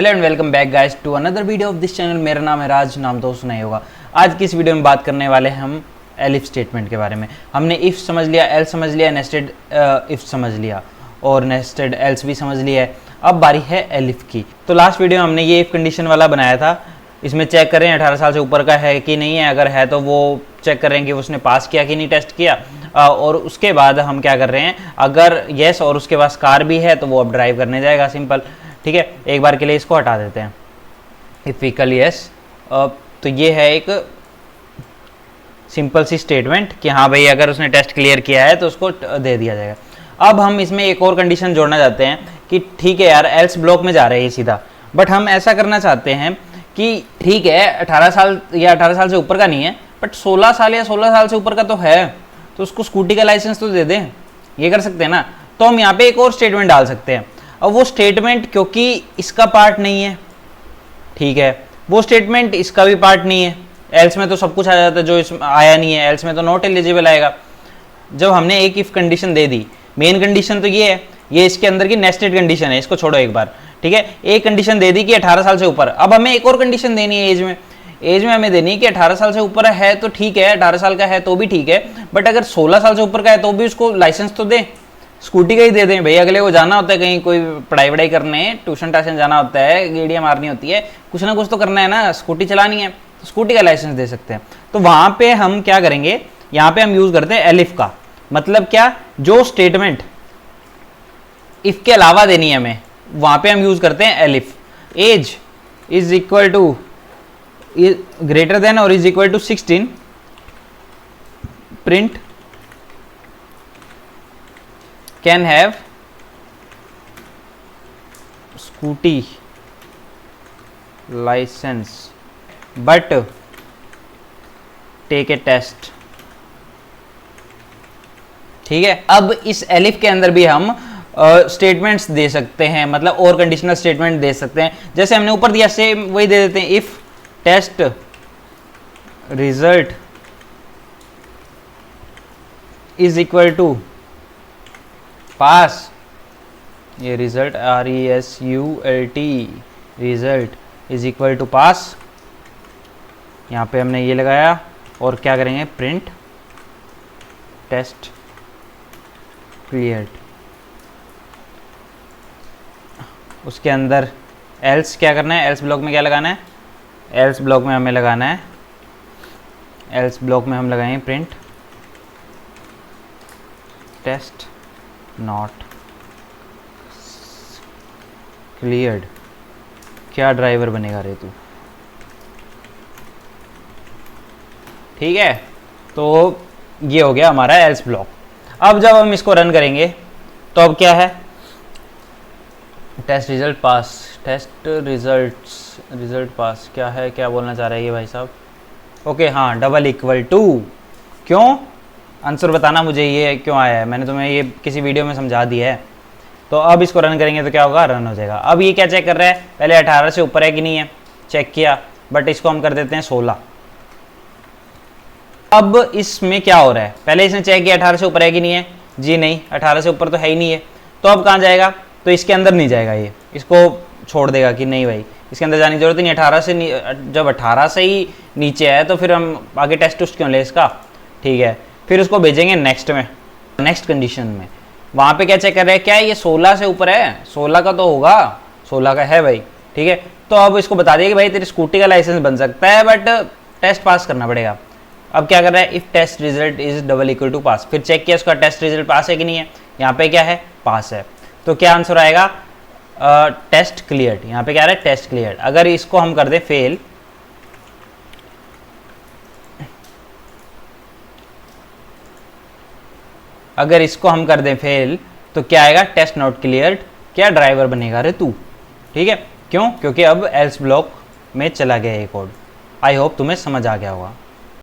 Hello and welcome back guys to another video of this channel. मेरा नाम है राज, नाम तो सुना ही होगा। आज की इस वीडियो में बात करने वाले हैं हम एलिफ स्टेटमेंट के बारे में। हमने इफ़ समझ लिया, एल समझ लिया, नेस्टेड इफ़ समझ लिया और नेस्टेड एल्स भी समझ लिया है। अब बारी है एलिफ की। तो लास्ट वीडियो में हमने ये इफ़ कंडीशन वाला बनाया था। इसमें चेक कर रहे हैं 18 साल से ऊपर का है कि नहीं है, अगर है तो वो चेक कर रहे हैं कि उसने पास किया कि नहीं टेस्ट किया। और उसके बाद हम क्या कर रहे हैं, अगर येस और उसके पास कार भी है तो वो अब ड्राइव करने जाएगा, सिंपल। ठीक है, एक बार के लिए इसको हटा देते हैं। इफ इक्वल यस, तो ये है एक सिंपल सी स्टेटमेंट कि हाँ भाई अगर उसने टेस्ट क्लियर किया है तो उसको दे दिया जाएगा। अब हम इसमें एक और कंडीशन जोड़ना चाहते हैं कि ठीक है यार, एल्स ब्लॉक में जा रहे हैं सीधा, बट हम ऐसा करना चाहते हैं कि ठीक है 18 साल या 18 साल से ऊपर का नहीं है, बट 16 साल या 16 साल से ऊपर का तो है, तो उसको स्कूटी का लाइसेंस तो दे दें। ये कर सकते हैं ना। तो हम यहाँ पे एक और स्टेटमेंट डाल सकते हैं। अब वो स्टेटमेंट क्योंकि इसका पार्ट नहीं है, ठीक है, वो स्टेटमेंट इसका भी पार्ट नहीं है। एल्स में तो सब कुछ आ जाता है, जो इसमें आया नहीं है एल्स में तो नॉट एलिजिबल आएगा। जब हमने एक if condition they the, main condition तो ये है, ये इसके अंदर की नेस्टेड कंडीशन है, इसको छोड़ो एक बार। ठीक है, एक कंडीशन दे दी कि 18 साल से ऊपर। अब हमें एक और कंडीशन देनी है एज में। एज में हमें देनी है कि 18 साल से ऊपर है तो ठीक है, 18 साल का है तो भी ठीक है, बट अगर 16 साल से ऊपर का है तो भी उसको लाइसेंस तो दे, स्कूटी का ही दे दें भाई। अगले को जाना होता है कहीं, कोई पढ़ाई वढ़ाई करने, ट्यूशन टाशन जाना होता है, गेड़ियाँ मारनी होती है, कुछ ना कुछ तो करना है ना, स्कूटी चलानी है, तो स्कूटी का लाइसेंस दे सकते हैं। तो वहाँ पे हम क्या करेंगे, यहाँ पे हम यूज़ करते हैं एलिफ का। मतलब क्या, जो स्टेटमेंट इफ के अलावा देनी है हमें, वहाँ पे हम यूज़ करते हैं elif. Age is equal to greater than और is equal to 16, print can have scooty license but take a test। ठीक है, अब इस एलिफ के अंदर भी हम स्टेटमेंट्स दे सकते हैं, मतलब और कंडीशनल स्टेटमेंट दे सकते हैं। जैसे हमने ऊपर दिया सेम वही दे देते हैं। If test result is equal to pass, ये result RESULT, result is equal to pass, यहाँ पे हमने ये लगाया और क्या करेंगे, प्रिंट टेस्ट क्लियर्ड। उसके अंदर एल्स क्या करना है, एल्स ब्लॉक में क्या लगाना है, एल्स ब्लॉक में हमें लगाना है, एल्स ब्लॉक में हम लगाएंगे प्रिंट टेस्ट नॉट क्लियर्ड। क्या ड्राइवर बनेगा रे तू। ठीक है, तो ये हो गया हमारा एल्स ब्लॉक। अब जब हम इसको रन करेंगे तो अब क्या है, टेस्ट रिजल्ट पास, टेस्ट रिजल्ट पास क्या है, क्या बोलना चाह रहा है ये भाई साहब। ओके हाँ, डबल इक्वल टू, क्यों आंसर बताना मुझे, ये क्यों आया है, मैंने तुम्हें ये किसी वीडियो में समझा दिया है। तो अब इसको रन करेंगे तो क्या होगा, रन हो जाएगा। अब ये क्या चेक कर रहा है, पहले 18 से ऊपर है कि नहीं है, चेक किया, बट इसको हम कर देते हैं 16। अब इसमें क्या हो रहा है, पहले इसने चेक किया 18 से ऊपर है कि नहीं है, जी नहीं 18 से ऊपर तो है ही नहीं है। तो अब कहाँ जाएगा, तो इसके अंदर नहीं जाएगा, ये इसको छोड़ देगा कि नहीं भाई इसके अंदर जाने की जरूरत नहीं। 18 से जब 18 से ही नीचे है तो फिर हम आगे टेस्ट क्यों ले इसका। ठीक है, फिर उसको भेजेंगे नेक्स्ट में, नेक्स्ट कंडीशन में। वहाँ पे क्या चेक कर रहे हैं, क्या ये 16 से ऊपर है, 16 का तो होगा, 16 का है भाई। ठीक है, तो अब इसको बता दिया कि भाई तेरी स्कूटी का लाइसेंस बन सकता है, बट टेस्ट पास करना पड़ेगा। अब क्या कर रहा है, if test result is double equal to pass, फिर चेक किया उसका टेस्ट रिजल्ट पास है कि नहीं है, यहाँ पे क्या है, पास है। तो क्या आंसर आएगा, टेस्ट क्लियर्ड। यहाँ पे क्या है, टेस्ट क्लियर्ड। अगर इसको हम कर दें फेल, अगर इसको हम कर दें फेल तो क्या आएगा, टेस्ट नॉट क्लियर्ड, क्या ड्राइवर बनेगा रे तू। ठीक है, क्यों, क्योंकि अब एल्स ब्लॉक में चला गया ये कोड। आई होप तुम्हें समझ आ गया होगा।